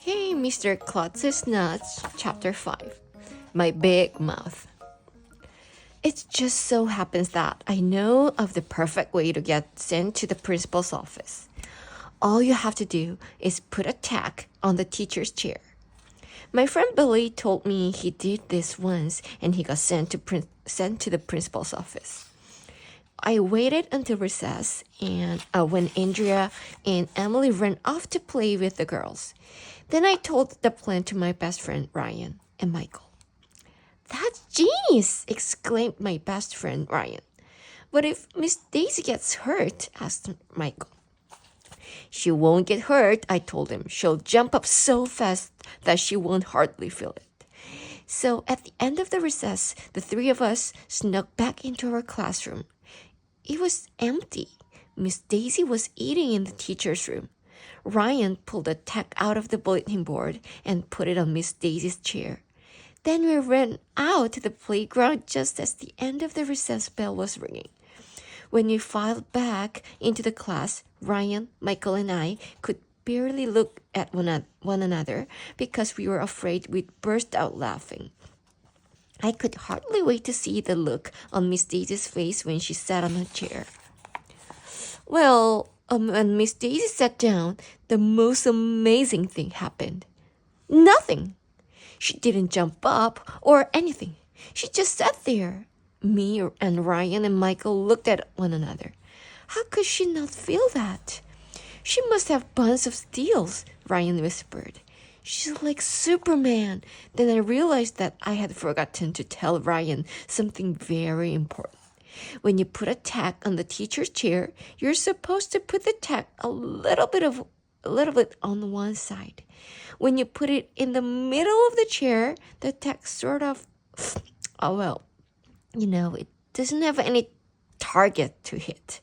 Hey, Mr. Klutz's Nuts, Chapter 5 My Big Mouth. It just so happens that I know of the perfect way to get sent to the principal's office. All you have to do is put a tack on the teacher's chair. My friend Billy told me he did this once and he got sent to the principal's office. I waited until recess and when Andrea and Emily ran off to play with the girls. Then I told the plan to my best friend Ryan and Michael. "That's genius!" exclaimed my best friend Ryan. "But if Miss Daisy gets hurt?" asked Michael. "She won't get hurt," I told him. "She'll jump up so fast that she won't hardly feel it." So at the end of the recess, the three of us snuck back into our classroom. It was empty. Miss Daisy was eating in the teacher's room. Ryan pulled a tack out of the bulletin board and put it on Miss Daisy's chair. Then we ran out to the playground just as the end of the recess bell was ringing. When we filed back into the class, Ryan, Michael, and I could barely look at one another because we were afraid we'd burst out laughing. I could hardly wait to see the look on Miss Daisy's face when she sat on her chair. Well, when Miss Daisy sat down, the most amazing thing happened. Nothing. She didn't jump up or anything. She just sat there. Me and Ryan and Michael looked at one another. How could she not feel that? "She must have buns of steels," Ryan whispered. "She's like Superman." Then I realized that I had forgotten to tell Ryan something very important. When you put a tack on the teacher's chair, you're supposed to put the tack a little bit on one side. When you put it in the middle of the chair, the tack sort of, it doesn't have any target to hit,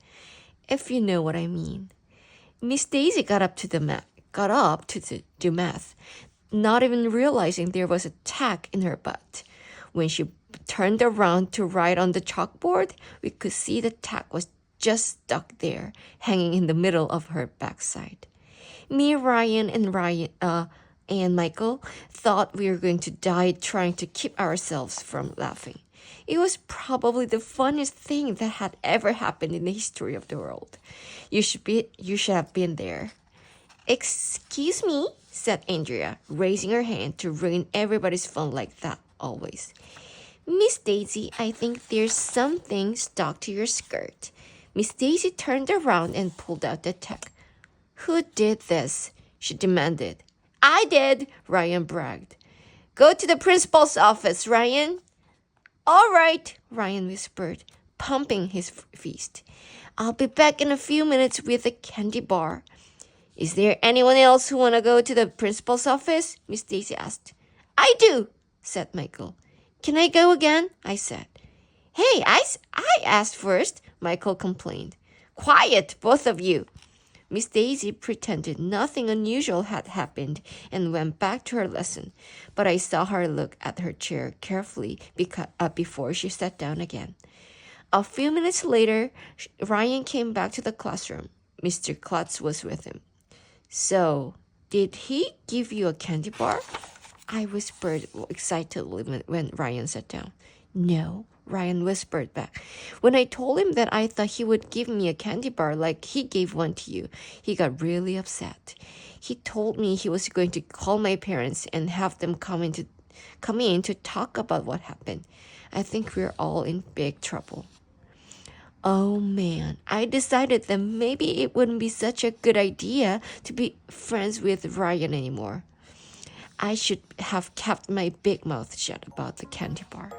if you know what I mean. Miss Daisy got up to do math, not even realizing there was a tack in her butt. When she turned around to write on the chalkboard, we could see the tack was just stuck there, hanging in the middle of her backside. Me, Ryan, and Michael thought we were going to die trying to keep ourselves from laughing. It was probably the funniest thing that had ever happened in the history of the world. You should have been there. "Excuse me," said Andrea, raising her hand to ruin everybody's fun like that always. "Miss Daisy, I think there's something stuck to your skirt." Miss Daisy turned around and pulled out the tack. "Who did this?" she demanded. "I did," Ryan bragged. "Go to the principal's office, Ryan." "All right," Ryan whispered, pumping his fist. "I'll be back in a few minutes with a candy bar." "Is there anyone else who want to go to the principal's office?" Miss Daisy asked. "I do," said Michael. "Can I go again?" I said. "Hey, I asked first," Michael complained. "Quiet, both of you." Miss Daisy pretended nothing unusual had happened and went back to her lesson, but I saw her look at her chair carefully before she sat down again. A few minutes later, Ryan came back to the classroom. Mr. Klutz was with him. "So, did he give you a candy bar?" I whispered excitedly when Ryan sat down. "No," Ryan whispered back. "When I told him that I thought he would give me a candy bar like he gave one to you, he got really upset. He told me he was going to call my parents and have them come in to talk about what happened. I think we're all in big trouble." Oh man, I decided that maybe it wouldn't be such a good idea to be friends with Ryan anymore. I should have kept my big mouth shut about the candy bar.